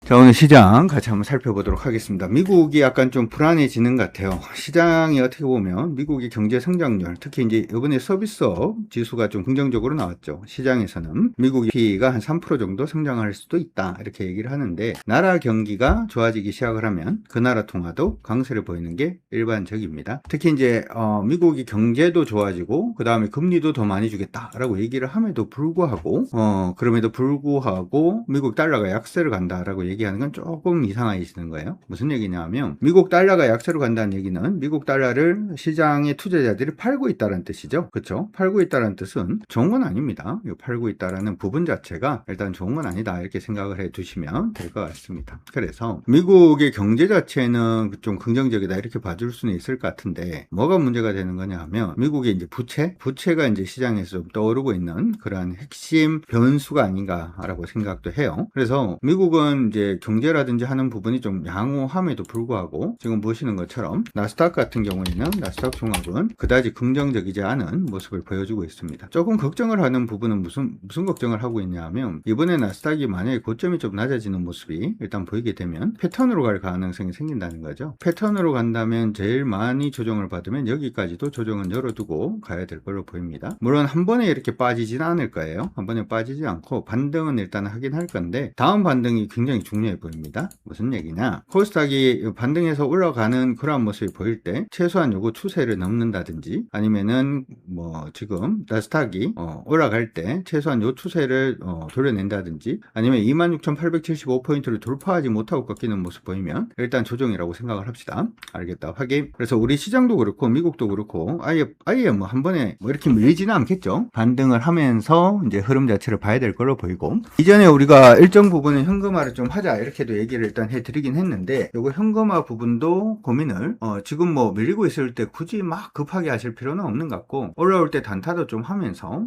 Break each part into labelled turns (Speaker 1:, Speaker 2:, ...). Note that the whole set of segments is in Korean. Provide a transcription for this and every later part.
Speaker 1: 자, 오늘 시장 같이 한번 살펴보도록 하겠습니다. 미국이 약간 좀 불안해지는 것 같아요. 시장이 어떻게 보면 미국의 경제 성장률, 특히 이제 이번에 서비스업 지수가 좀 긍정적으로 나왔죠. 시장에서는 미국의 PE가 한 3% 정도 성장할 수도 있다, 이렇게 얘기를 하는데, 나라 경기가 좋아지기 시작을 하면 그 나라 통화도 강세를 보이는 게 일반적입니다. 특히 이제 미국이 경제도 좋아지고 그 다음에 금리도 더 많이 주겠다라고 얘기를 함에도 불구하고 그럼에도 불구하고 미국 달러가 약세를 간다라고 얘기하는 건 조금 이상해지는 거예요. 무슨 얘기냐면 미국 달러가 약세로 간다는 얘기는 미국 달러를 시장의 투자자들이 팔고 있다는 뜻이죠. 그렇죠? 팔고 있다는 뜻은 좋은 건 아닙니다. 이 팔고 있다라는 부분 자체가 일단 좋은 건 아니다, 이렇게 생각을 해 두시면 될 것 같습니다. 그래서 미국의 경제 자체는 좀 긍정적이다, 이렇게 봐줄 수는 있을 것 같은데, 뭐가 문제가 되는 거냐 하면 미국의 이제 부채가 이제 시장에서 좀 떠오르고 있는 그러한 핵심 변수가 아닌가라고 생각도 해요. 그래서 미국은 이제 경제라든지 하는 부분이 좀 양호함에도 불구하고 지금 보시는 것처럼 나스닥 같은 경우에는 나스닥 종합은 그다지 긍정적이지 않은 모습을 보여주고 있습니다. 조금 걱정을 하는 부분은 무슨 걱정을 하고 있냐면, 이번에 나스닥이 만약에 고점이 좀 낮아지는 모습이 일단 보이게 되면 패턴으로 갈 가능성이 생긴다는 거죠. 패턴으로 간다면 제일 많이 조정을 받으면 여기까지도 조정은 열어두고 가야 될 걸로 보입니다. 물론 한 번에 이렇게 빠지진 않을 거예요. 한 번에 빠지지 않고 반등은 일단 하긴 할 건데, 다음 반등이 굉장히 중요해 보입니다. 무슨 얘기냐, 코스닥이 반등해서 올라가는 그런 모습이 보일 때 최소한 요거 추세를 넘는다든지, 아니면은 뭐 지금 나스닥이 올라갈 때 최소한 요 추세를 돌려낸다든지, 아니면 26,875포인트를 돌파하지 못하고 꺾이는 모습 보이면 일단 조정이라고 생각을 합시다. 알겠다, 확인. 그래서 우리 시장도 그렇고 미국도 그렇고 아예 뭐 한 번에 뭐 이렇게 밀리지는 않겠죠. 반등을 하면서 이제 흐름 자체를 봐야 될 걸로 보이고, 이전에 우리가 일정 부분은 현금화를 좀 하자, 이렇게도 얘기를 일단 해드리긴 했는데, 요거 현금화 부분도 고민을 지금 뭐 밀리고 있을 때 굳이 막 급하게 하실 필요는 없는 것 같고, 올라올 때 단타도 좀 하면서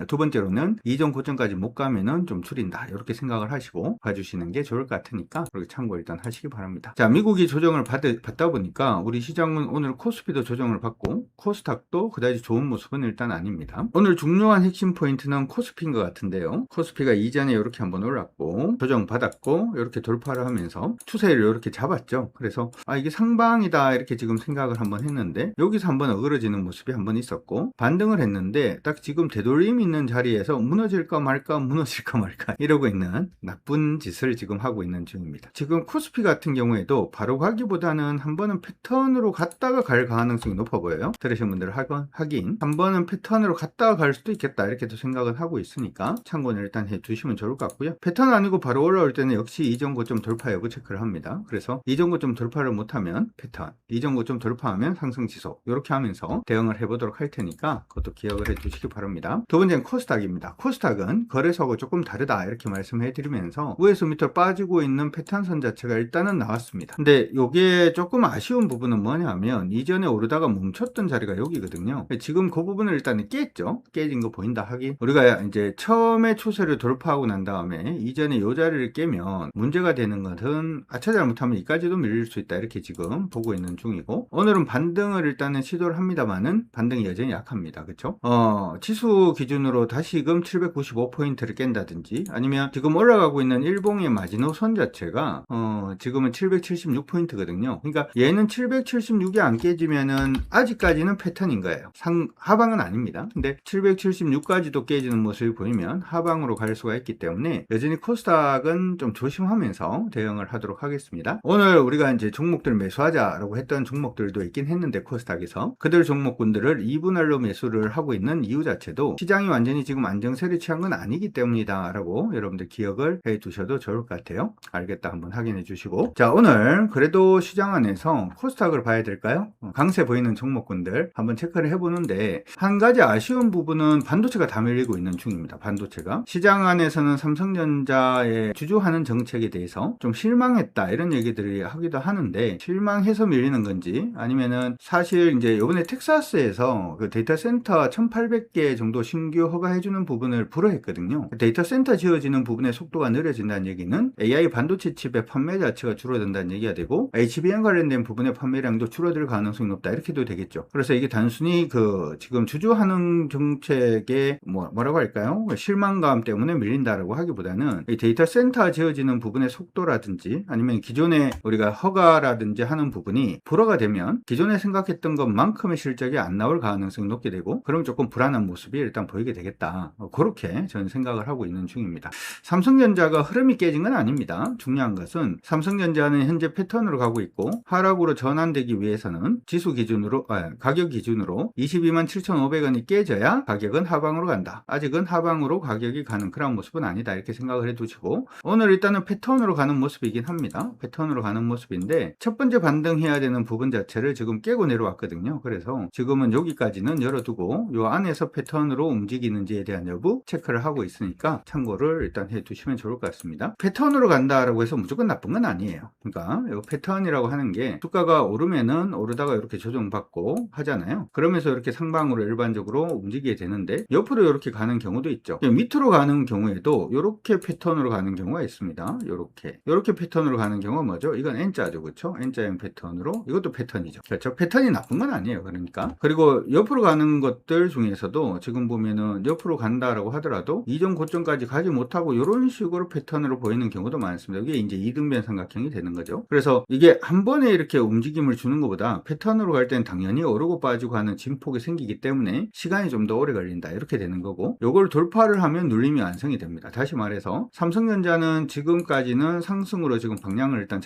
Speaker 1: 두 번째로는 이전 고점까지 못 가면은 좀 줄인다, 이렇게 생각을 하시고 봐주시는 게 좋을 것 같으니까 그렇게 참고 일단 하시기 바랍니다. 자, 미국이 조정을 받다 보니까 우리 시장은 오늘 코스피도 조정을 받고 코스닥도 그다지 좋은 모습은 일단 아닙니다. 오늘 중요한 핵심 포인트는 코스피인 것 같은데요. 코스피가 이전에 이렇게 한번 올랐고 조정 받았고 이렇게 돌파를 하면서 추세를 이렇게 잡았죠. 그래서 이게 상방이다, 이렇게 지금 생각을 한번 했는데, 여기서 한번 어그러지는 모습이 한번 있었고 반등을 했는데, 딱 지금 되돌림 있는 자리에서 무너질까 말까 이러고 있는 나쁜 짓을 지금 하고 있는 중입니다. 지금 코스피 같은 경우에도 바로 가기보다는 한 번은 패턴으로 갔다가 갈 가능성이 높아 보여요. 들으신 분들은 하긴 한 번은 패턴으로 갔다가 갈 수도 있겠다, 이렇게도 생각을 하고 있으니까 참고는 일단 해주시면 좋을 것 같고요. 패턴 아니고 바로 올라올 때는 역시 이전 고점 돌파 여부 체크를 합니다. 그래서 이전 고점 돌파를 못하면 패턴, 이전 고점 돌파하면 상승 지속, 이렇게 하면서 대응을 해보도록 할 테니까 그것도 기억을 해주시기 바랍니다. 두 번째는 코스닥입니다. 코스닥은 거래소하고 조금 다르다, 이렇게 말씀해 드리면서 위에서 밑으로 빠지고 있는 패턴선 자체가 일단은 나왔습니다. 근데 이게 조금 아쉬운 부분은 뭐냐면, 이전에 오르다가 멈췄던 자리가 여기거든요. 지금 그 부분을 일단은 깼죠. 깨진 거 보인다 하기, 우리가 이제 처음에 추세를 돌파하고 난 다음에 이전에 이 자리를 깨면 문제가 되는 것은 잘못하면 이까지도 밀릴 수 있다, 이렇게 지금 보고 있는 중이고, 오늘은 반등을 일단은 시도를 합니다만은 반등이 여전히 약합니다. 그쵸? 지수 기준으로 다시금 795포인트를 깬다든지, 아니면 지금 올라가고 있는 일봉의 마지노선 자체가 지금은 776포인트거든요. 그러니까 얘는 776이 안 깨지면은 아직까지는 패턴인 거예요. 하방은 아닙니다. 근데 776까지도 깨지는 모습이 보이면 하방으로 갈 수가 있기 때문에 여전히 코스닥은 좀 조심하면서 대응을 하도록 하겠습니다. 오늘 우리가 이제 종목들 매수하자라고 했던 종목들도 있긴 했는데, 코스닥에서 그들 종목군들을 2분할로 매수를 하고 있는 이유 자체도 시장이 완전히 지금 안정세를 취한 건 아니기 때문이다 라고 여러분들 기억을 해 두셔도 좋을 것 같아요. 알겠다, 한번 확인해 주시고. 자, 오늘 그래도 시장 안에서 코스닥을 봐야 될까요? 강세 보이는 종목군들 한번 체크를 해보는데, 한 가지 아쉬운 부분은 반도체가 다 밀리고 있는 중입니다. 반도체가 시장 안에서는 삼성전자의 주주하는 정책에 대해서 좀 실망했다, 이런 얘기들이 하기도 하는데, 실망해서 밀리는 건지 아니면은 사실 이제 이번에 텍사스에서 그 데이터 센터 1800개 정도 신규 허가해주는 부분을 불허했거든요. 데이터 센터 지어지는 부분의 속도가 느려진다는 얘기는 AI 반도체 칩의 판매 자체가 줄어든다는 얘기가 되고, HBM 관련된 부분의 판매량도 줄어들 가능성이 높다, 이렇게도 되겠죠. 그래서 이게 단순히 그 지금 주주하는 정책의 뭐라고 할까요? 실망감 때문에 밀린다라고 하기보다는 이 데이터 센터 지어지는 하시는 부분의 속도라든지 아니면 기존에 우리가 허가라든지 하는 부분이 불허가 되면 기존에 생각했던 것만큼의 실적이 안 나올 가능성이 높게 되고, 그럼 조금 불안한 모습이 일단 보이게 되겠다. 그렇게 저는 생각을 하고 있는 중입니다. 삼성전자가 흐름이 깨진 건 아닙니다. 중요한 것은 삼성전자는 현재 패턴으로 가고 있고, 하락으로 전환되기 위해서는 지수 기준으로 가격 기준으로 22만 7,500원이 깨져야 가격은 하방으로 간다. 아직은 하방으로 가격이 가는 그런 모습은 아니다, 이렇게 생각을 해두시고, 오늘 일단은 패턴으로 가는 모습이긴 합니다. 패턴으로 가는 모습인데 첫 번째 반등해야 되는 부분 자체를 지금 깨고 내려왔거든요. 그래서 지금은 여기까지는 열어두고 요 안에서 패턴으로 움직이는지에 대한 여부 체크를 하고 있으니까 참고를 일단 해두시면 좋을 것 같습니다. 패턴으로 간다라고 해서 무조건 나쁜 건 아니에요. 그러니까 이 패턴이라고 하는 게 주가가 오르면은 오르다가 이렇게 조정받고 하잖아요. 그러면서 이렇게 상방으로 일반적으로 움직이게 되는데 옆으로 이렇게 가는 경우도 있죠. 밑으로 가는 경우에도 이렇게 패턴으로 가는 경우가 있습니다. 이렇게 패턴으로 가는 경우가 뭐죠? 이건 N자죠, 그렇죠? N자형 패턴으로, 이것도 패턴이죠. 그렇죠? 패턴이 나쁜 건 아니에요. 그러니까. 그리고 옆으로 가는 것들 중에서도 지금 보면은 옆으로 간다라고 하더라도 이전 고점까지 가지 못하고 이런 식으로 패턴으로 보이는 경우도 많습니다. 이게 이제 이등변 삼각형이 되는 거죠. 그래서 이게 한 번에 이렇게 움직임을 주는 것보다 패턴으로 갈 때는 당연히 오르고 빠지고 하는 진폭이 생기기 때문에 시간이 좀 더 오래 걸린다, 이렇게 되는 거고, 요걸 돌파를 하면 눌림이 완성이 됩니다. 다시 말해서 삼성전자는 지금까지는 상승으로 지금 방향을 일단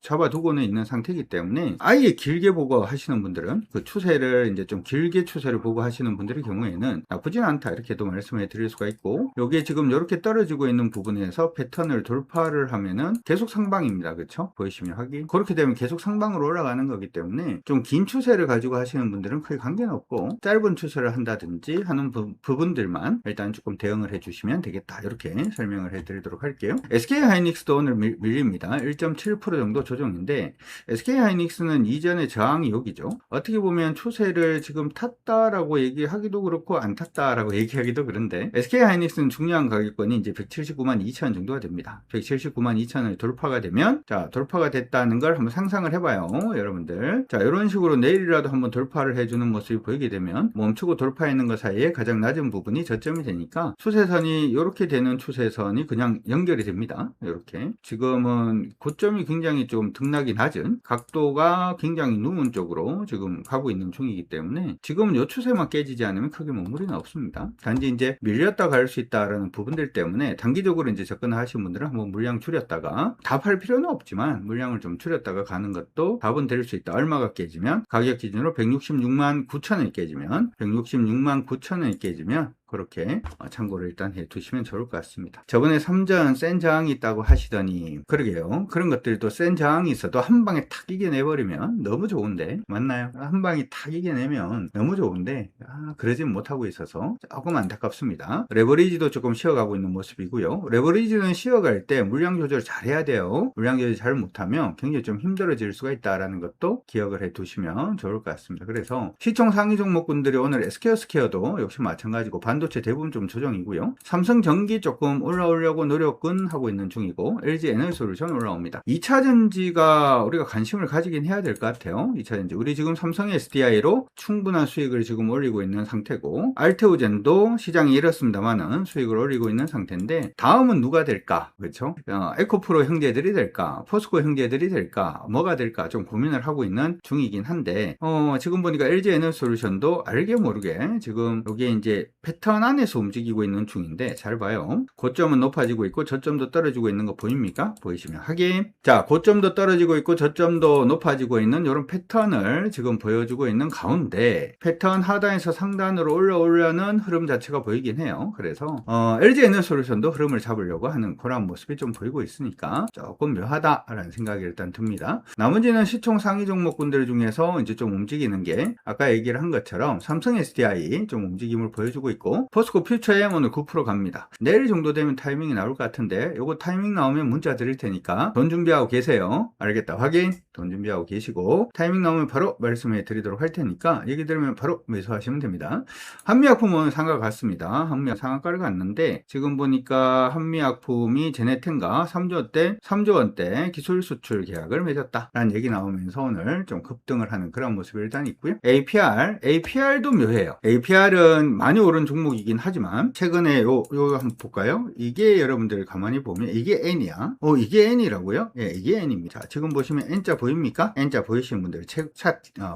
Speaker 1: 잡아두고는 있는 상태이기 때문에 아예 길게 보고 하시는 분들은, 그 추세를 이제 좀 길게 추세를 보고 하시는 분들의 경우에는 나쁘진 않다, 이렇게도 말씀해 드릴 수가 있고, 요게 지금 이렇게 떨어지고 있는 부분에서 패턴을 돌파를 하면은 계속 상방입니다. 그렇죠? 보이시면 확인. 그렇게 되면 계속 상방으로 올라가는 거기 때문에 좀 긴 추세를 가지고 하시는 분들은 크게 관계는 없고, 짧은 추세를 한다든지 하는 부분들만 일단 조금 대응을 해주시면 되겠다, 이렇게 설명을 해드리도록 할게요. SK하이닉스도 오늘 밀립니다. 1.7% 정도 조정인데, SK하이닉스는 이전에 저항이 여기죠. 어떻게 보면 추세를 지금 탔다라고 얘기하기도 그렇고 안 탔다라고 얘기하기도 그런데, SK하이닉스는 중요한 가격권이 이제 179만 2천 정도가 됩니다. 179만 2천을 돌파가 되면, 자, 돌파가 됐다는 걸 한번 상상을 해봐요, 여러분들. 자, 이런 식으로 내일이라도 한번 돌파를 해주는 모습이 보이게 되면 멈추고 돌파했는 것 사이에 가장 낮은 부분이 저점이 되니까 추세선이 이렇게 되는 추세선이 그냥 연결이 됩니다. 이렇게 지금은 고점이 굉장히 좀 등락이 낮은, 각도가 굉장히 누운 쪽으로 지금 가고 있는 중이기 때문에 지금은 이 추세만 깨지지 않으면 크게 뭐 무리는 없습니다. 단지 이제 밀렸다 갈 수 있다라는 부분들 때문에 단기적으로 이제 접근을 하신 분들은 한번 물량 줄였다가, 다 팔 필요는 없지만 물량을 좀 줄였다가 가는 것도 답은 될 수 있다. 얼마가 깨지면, 가격 기준으로 166만 9천원이 깨지면, 166만 9천원이 깨지면 그렇게 참고를 일단 해두시면 좋을 것 같습니다. 저번에 삼전 센 저항이 있다고 하시더니, 그러게요. 그런 것들도 센 저항이 있어도 한 방에 탁 이겨내버리면 너무 좋은데, 맞나요? 한 방에 탁 이겨내면 너무 좋은데 그러진 못하고 있어서 조금 안타깝습니다. 레버리지도 조금 쉬어가고 있는 모습이고요. 레버리지는 쉬어갈 때 물량 조절 잘 해야 돼요. 물량 조절 잘 못하면 굉장히 좀 힘들어질 수가 있다는 것도 기억을 해두시면 좋을 것 같습니다. 그래서 시총 상위 종목군들이 오늘 SK스퀘어도 역시 마찬가지고, 반도체 대부분 좀 조정이고요. 삼성전기 조금 올라오려고 노력은 하고 있는 중이고, LG에너지솔루션 올라옵니다. 2차전지가 우리가 관심을 가지긴 해야 될 것 같아요. 2차전지. 우리 지금 삼성 SDI로 충분한 수익을 지금 올리고 있는 상태고, 알테오젠도 시장이 이렇습니다만은 수익을 올리고 있는 상태인데, 다음은 누가 될까? 그렇죠? 에코프로 형제들이 될까? 포스코 형제들이 될까? 뭐가 될까? 좀 고민을 하고 있는 중이긴 한데, 지금 보니까 LG에너지솔루션도 알게 모르게 지금 여기에 이제 패턴 안에서 움직이고 있는 중인데, 잘 봐요. 고점은 높아지고 있고 저점도 떨어지고 있는 거 보입니까? 보이시면 확인. 자, 고점도 떨어지고 있고 저점도 높아지고 있는 이런 패턴을 지금 보여주고 있는 가운데, 패턴 하단에서 상단으로 올라오려는 흐름 자체가 보이긴 해요. 그래서 LG에너지솔루션도 흐름을 잡으려고 하는 그런 모습이 좀 보이고 있으니까 조금 묘하다라는 생각이 일단 듭니다. 나머지는 시총 상위 종목군들 중에서 이제 좀 움직이는 게, 아까 얘기를 한 것처럼 삼성 SDI 좀 움직임을 보여주고 있고, 포스코 퓨처엠 오늘 9% 갑니다. 내일 정도 되면 타이밍이 나올 것 같은데, 요거 타이밍 나오면 문자 드릴 테니까 돈 준비하고 계세요. 알겠다, 확인. 돈 준비하고 계시고, 타이밍 나오면 바로 말씀해 드리도록 할 테니까 얘기 들으면 바로 매수하시면 됩니다. 한미약품은 상가 같습니다. 한미약 상한가를 갔는데, 지금 보니까 한미약품이 제네텐과 3조 원대 기술 수출 계약을 맺었다 라는 얘기 나오면서 오늘 좀 급등을 하는 그런 모습이 일단 있고요. APR도 묘해요. APR은 많이 오른 종목이 종목이긴 하지만 최근에 요 한번 볼까요? 이게 여러분들 가만히 보면 이게 N이야. 이게 N이라고요? 예, 이게 N입니다. 자, 지금 보시면 N자 보입니까? N자 보이시는 분들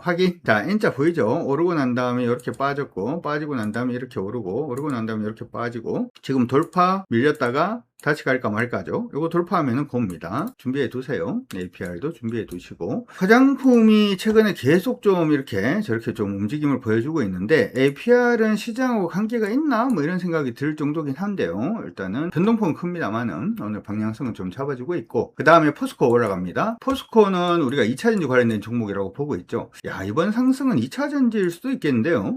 Speaker 1: 확인. 자, N자 보이죠? 오르고 난 다음에 이렇게 빠졌고, 빠지고 난 다음에 이렇게 오르고, 오르고 난 다음에 이렇게 빠지고, 지금 돌파 밀렸다가 다시 갈까 말까죠. 요거 돌파하면은 봅니다. 준비해 두세요. APR도 준비해 두시고. 화장품이 최근에 계속 좀 이렇게 저렇게 좀 움직임을 보여주고 있는데, APR은 시장하고 관계가 있나? 뭐 이런 생각이 들 정도긴 한데요. 일단은 변동폭은 큽니다만은 오늘 방향성은 좀 잡아주고 있고, 그 다음에 포스코 올라갑니다. 포스코는 우리가 2차전지 관련된 종목이라고 보고 있죠. 야, 이번 상승은 2차전지일 수도 있겠는데요.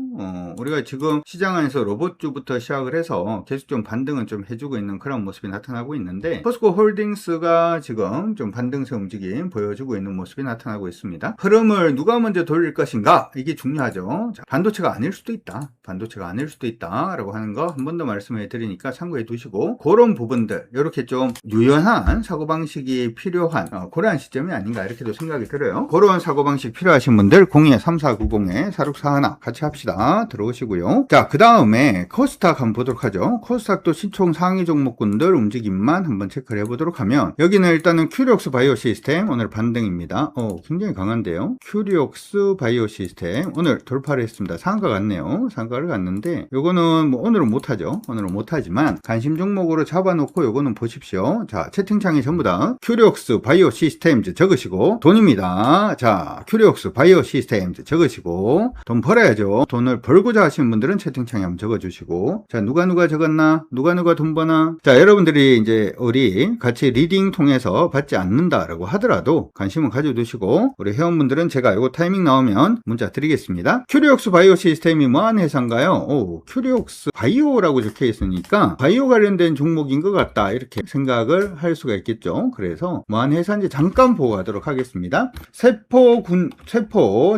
Speaker 1: 우리가 지금 시장 안에서 로봇주부터 시작을 해서 계속 좀 반등은 좀 해주고 있는 그런 모습이 나타나고 있는데, 포스코 홀딩스가 지금 좀 반등세 움직임 보여주고 있는 모습이 나타나고 있습니다. 흐름을 누가 먼저 돌릴 것인가? 이게 중요하죠. 자, 반도체가 아닐 수도 있다. 반도체가 아닐 수도 있다 라고 하는 거 한 번 더 말씀해 드리니까 참고해 두시고, 그런 부분들 이렇게 좀 유연한 사고방식이 필요한 그러한 시점이 아닌가 이렇게도 생각이 들어요. 그런 사고방식 필요하신 분들 02-3490-4641 같이 합시다. 들어오시고요. 자, 그 다음에 코스닥 한번 보도록 하죠. 코스닥도 시총 상위 종목군들 움직임만 한번 체크를 해보도록 하면, 여기는 일단은 큐리옥스 바이오 시스템 오늘 반등입니다. 굉장히 강한데요. 큐리옥스 바이오 시스템 오늘 돌파를 했습니다. 상가 같네요. 상가를 갔는데 요거는 뭐 오늘은 못하죠. 오늘은 못하지만 관심 종목으로 잡아놓고 요거는 보십시오. 자, 채팅창에 전부 다 큐리옥스 바이오 시스템즈 적으시고 돈입니다. 자, 큐리옥스 바이오 시스템즈 적으시고 돈 벌어야죠. 돈을 벌고자 하시는 분들은 채팅창에 한번 적어주시고, 자, 누가 적었나? 누가 돈 버나? 자, 여러분들이 이제 우리 같이 리딩 통해서 받지 않는다라고 하더라도 관심은 가져두시고, 우리 회원분들은 제가 이거 타이밍 나오면 문자 드리겠습니다. 큐리옥스 바이오 시스템이 뭐한 회사인가요? 큐리옥스 바이오라고 적혀 있으니까 바이오 관련된 종목인 것 같다 이렇게 생각을 할 수가 있겠죠. 그래서 뭐한 회사인지 잠깐 보고 가도록 하겠습니다. 세포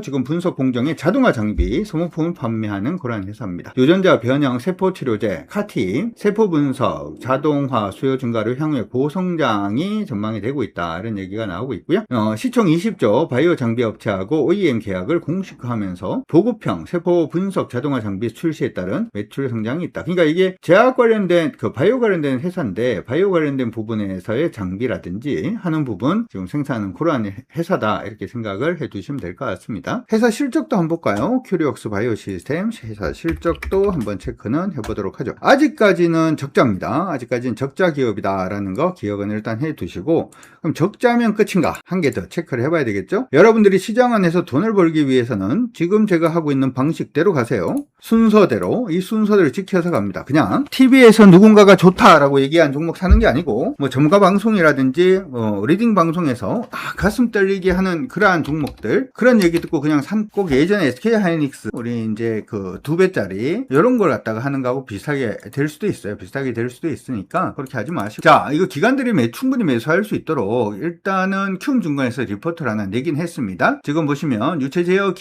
Speaker 1: 지금 분석 공정의 자동화 장비 소모품을 판매하는 그런 회사입니다. 유전자 변형 세포 치료제 카티 세포 분석 자동화 수요 증가로 향후에 고성장이 전망이 되고 있다 이런 얘기가 나오고 있고요. 시총 20조 바이오 장비 업체하고 OEM 계약을 공식화하면서 보급형 세포 분석 자동화 장비 출시에 따른 매출 성장이 있다. 그러니까 이게 제약 관련된 바이오 관련된 회사인데, 바이오 관련된 부분에서의 장비라든지 하는 부분 지금 생산하는 그러한 회사다 이렇게 생각을 해주시면 될 것 같습니다. 회사 실적도 한번 볼까요? 큐리옥스 바이오 시스템 회사 실적도 한번 체크는 해보도록 하죠. 아직까지는 적자입니다. 아직까지는 적자 기업이다라는 거 기억은 일단 해두시고, 그럼 적자면 끝인가? 한 개 더 체크를 해봐야 되겠죠? 여러분들이 시장 안에서 돈을 벌기 위해서는 지금 제가 하고 있는 방식대로 가세요. 순서대로, 이 순서대로 지켜서 갑니다. 그냥 TV에서 누군가가 좋다라고 얘기한 종목 사는 게 아니고, 뭐 점가 방송이라든지 리딩 방송에서 가슴 떨리게 하는 그러한 종목들, 그런 얘기 듣고 그냥 꼭 예전에 SK하이닉스 우리 이제 그 2배짜리 이런 걸 갖다가 하는 거하고 비슷하게 될 수도 있어요. 비슷하게 될 수도 있으니까 그렇게 하지 마시고, 자, 이거 기관들이 충분히 매수할 수 있도록 일단은 키움증권에서 리포트를 하나 내긴 했습니다. 지금 보시면 유체 제어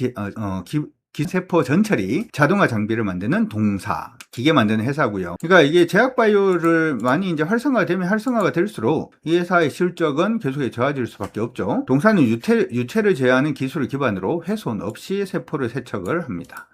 Speaker 1: 기세포 전처리 자동화 장비를 만드는 동사 기계 만드는 회사고요. 그러니까 이게 제약바이오를 많이 이제 활성화가 될수록 이 회사의 실적은 계속해서 좋아질 수밖에 없죠. 동사는 유체를 제어하는 기술을 기반으로 훼손 없이 세포를 세척을 합니다.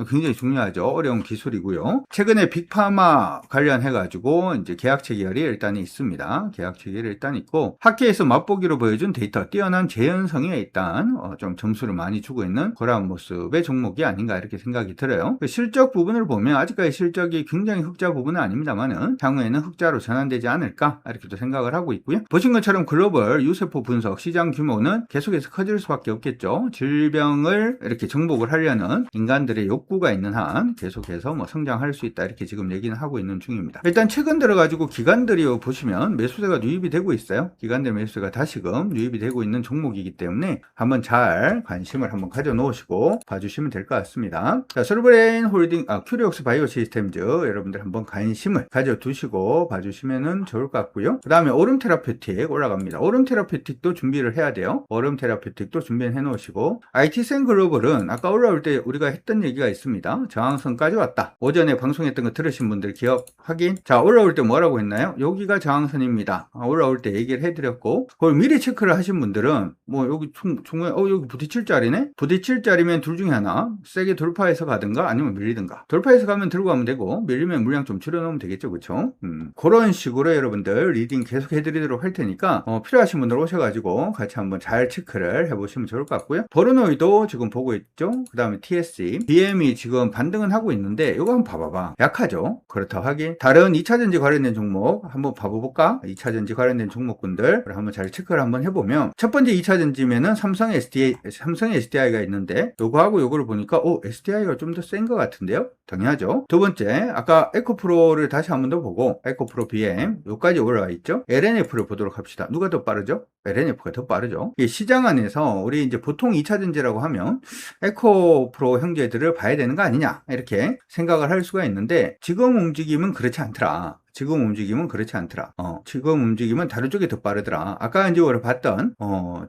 Speaker 1: 굉장히 중요하죠. 어려운 기술이고요. 최근에 빅파마 관련해가지고 이제 계약 체결이 일단 있습니다. 계약 체결이 일단 있고, 학계에서 맛보기로 보여준 데이터 뛰어난 재현성에 일단 좀 점수를 많이 주고 있는 그런 모습의 종목이 아닌가 이렇게 생각이 들어요. 실적 부분을 보면 아직까지 실적이 굉장히 흑자 부분은 아닙니다만은 향후에는 흑자로 전환되지 않을까 이렇게도 생각을 하고 있고요. 보신 것처럼 글로벌 유세포 분석 시장 규모는 계속해서 커질 수밖에 없겠죠. 질병을 이렇게 정복을 하려는 인간들의 욕구가 있는 한 계속해서 뭐 성장할 수 있다 이렇게 지금 얘기는 하고 있는 중입니다. 일단 최근 들어가지고 기관들이 보시면 매수세가 유입이 되고 있어요. 기관들 매수세가 다시금 유입이 되고 있는 종목이기 때문에 한번 잘 관심을 한번 가져 놓으시고 봐주시면 될 것 같습니다. 자, 솔브레인 홀딩 큐리옥스 바이오 시스템즈 여러분들 한번 관심을 가져 두시고 봐주시면 좋을 것 같고요. 그 다음에 오름 테라피틱 올라갑니다. 오름 테라피틱도 준비를 해야 돼요. 오름 테라피틱도 준비해 놓으시고, IT센 글로벌은 아까 올라올 때 우리가 했던 얘기가 있습니다. 저항선까지 왔다. 오전에 방송했던 거 들으신 분들 기억 확인. 자, 올라올 때 뭐라고 했나요? 여기가 저항선입니다. 올라올 때 얘기를 해드렸고, 그걸 미리 체크를 하신 분들은 뭐 여기 중간에 여기 부딪힐 자리네? 부딪힐 자리면 둘 중에 하나, 세게 돌파해서 가든가 아니면 밀리든가. 돌파해서 가면 들고 가면 되고, 밀리면 물량 좀 줄여놓으면 되겠죠, 그쵸? 그런 식으로 여러분들 리딩 계속 해드리도록 할 테니까 필요하신 분들 오셔가지고 같이 한번 잘 체크를 해보시면 좋을 것 같고요. 버르노이도 지금 보고 있죠. 그 다음에 TSE, BM이 지금 반등은 하고 있는데 이거 한번 봐봐봐. 약하죠. 그렇다 하긴 다른 2차전지 관련된 종목 한번 봐볼까? 2차전지 관련된 종목군들 한번 잘 체크를 한번 해보면, 첫 번째 2차전지면은 삼성 SDI가 있는데 요거하고 요거를 보니까 SDI가 좀 더 센 것 같은데요. 당연하죠. 두 번째, 아까 에코프로를 다시 한번 더 보고, 에코프로 BM 요까지 올라와 있죠. LNF를 보도록 합시다. 누가 더 빠르죠? LNF가 더 빠르죠. 이 시장 안에서 우리 이제 보통 2차전지라고 하면 에코프로 형제들을 봐야 되는 거 아니냐, 이렇게 생각을 할 수가 있는데, 지금 움직임은 그렇지 않더라. 지금 움직임은 그렇지 않더라. 지금 움직임은 다른 쪽이 더 빠르더라. 아까 이제 우리가 봤던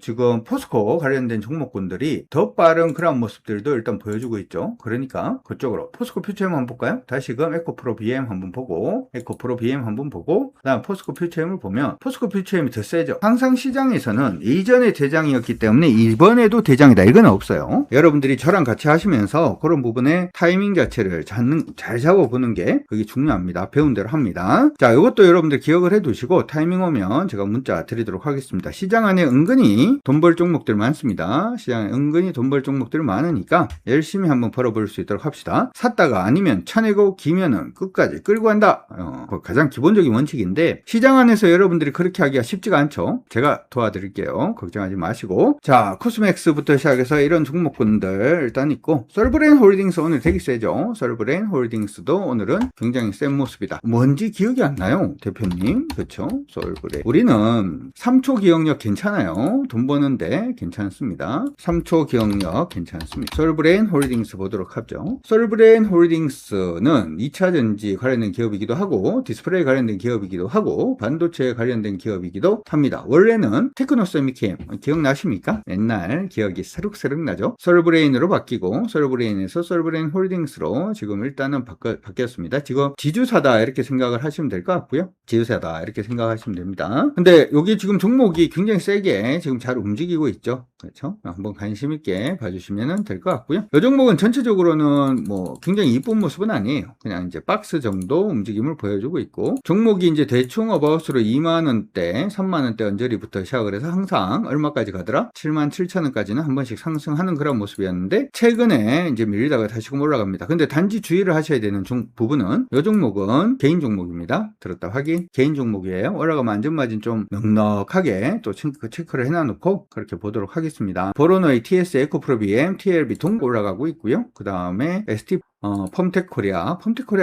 Speaker 1: 지금 포스코 관련된 종목군들이 더 빠른 그런 모습들도 일단 보여주고 있죠. 그러니까 그쪽으로 포스코 퓨처엠 한번 볼까요? 다시금 에코프로 BM 한번 보고, 에코프로 BM 한번 보고, 그다음 포스코 퓨처엠을 보면 포스코 퓨처엠이 더 세죠. 항상 시장에서는 이전에 대장이었기 때문에 이번에도 대장이다, 이건 없어요. 여러분들이 저랑 같이 하시면서 그런 부분에 타이밍 자체를 잘 잡아보는 게 그게 중요합니다. 배운 대로 합니다. 자, 이것도 여러분들 기억을 해 두시고 타이밍 오면 제가 문자 드리도록 하겠습니다. 시장 안에 은근히 돈 벌 종목들 많습니다. 시장에 은근히 돈 벌 종목들 많으니까 열심히 한번 벌어볼 수 있도록 합시다. 샀다가 아니면 쳐내고 기면은 끝까지 끌고 간다. 가장 기본적인 원칙인데 시장 안에서 여러분들이 그렇게 하기가 쉽지가 않죠. 제가 도와드릴게요. 걱정하지 마시고. 자, 코스맥스부터 시작해서 이런 종목군들 일단 있고, 솔브레인 홀딩스 오늘 되게 세죠. 솔브레인 홀딩스도 오늘은 굉장히 센 모습이다. 뭔지 기억이 안 나요, 대표님. 그쵸? 솔브레인. 우리는 3초 기억력 괜찮아요. 돈 버는데 괜찮습니다. 3초 기억력 괜찮습니다. 솔브레인 홀딩스 보도록 하죠. 솔브레인 홀딩스는 2차전지 관련된 기업이기도 하고, 디스플레이 관련된 기업이기도 하고, 반도체 관련된 기업이기도 합니다. 원래는 테크노세미캠 기억나십니까? 옛날 기억이 새록새록 나죠. 솔브레인으로 바뀌고, 솔브레인에서 솔브레인 홀딩스로 지금 일단은 바뀌었습니다. 지금 지주사다 이렇게 생각을 하시면 될 것 같고요. 지주사다 이렇게 생각하시면 됩니다. 근데 여기 지금 종목이 굉장히 세게 지금 잘 움직이고 있죠. 그렇죠? 한번 관심 있게 봐주시면 될 것 같고요. 이 종목은 전체적으로는 뭐 굉장히 이쁜 모습은 아니에요. 그냥 이제 박스 정도 움직임을 보여주고 있고, 종목이 이제 대충 어바웃으로 2만원대, 3만원대 언저리부터 시작을 해서 항상 얼마까지 가더라? 77,000원까지는 한 번씩 상승하는 그런 모습이었는데, 최근에 이제 밀리다가 다시금 올라갑니다. 근데 단지 주의를 하셔야 되는 부분은 이 종목은 개인 종목입니다. 들었다 확인. 개인 종목이에요. 올라가면 안전마진 좀 넉넉하게 또 체크를 해놔놓고 그렇게 보도록 하겠습니다. 보로노이 TS 에코프로 BM TLB 동 올라가고 있고요. 그 다음에 ST 펌텍코리아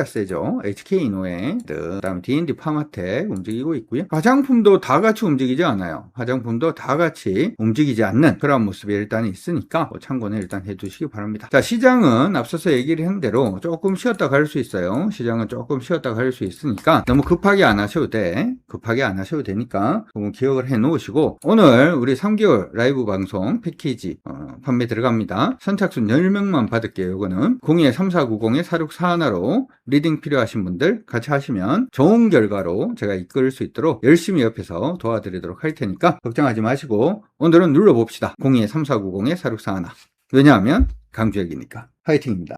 Speaker 1: 세죠. HK이노에, 그 다음에 D&D 파마텍 움직이고 있고요. 화장품도 다 같이 움직이지 않아요. 화장품도 다 같이 움직이지 않는 그런 모습이 일단 있으니까 참고는 일단 해두시기 바랍니다. 자, 시장은 앞서서 얘기를 한 대로 조금 쉬었다 갈 수 있어요. 시장은 조금 쉬었다 갈 수 있으니까 너무 급하게 안 하셔도 돼. 급하게 안 하셔도 되니까 기억을 해 놓으시고, 오늘 우리 3개월 라이브 방송 패키지 판매 들어갑니다. 선착순 10명만 받을게요. 이거는 02-3490-4641로 리딩 필요하신 분들 같이 하시면 좋은 결과로 제가 이끌 수 있도록 열심히 옆에서 도와드리도록 할 테니까 걱정하지 마시고 오늘은 눌러봅시다. 02-3490-4641. 왜냐하면 강주역이니까. 화이팅입니다.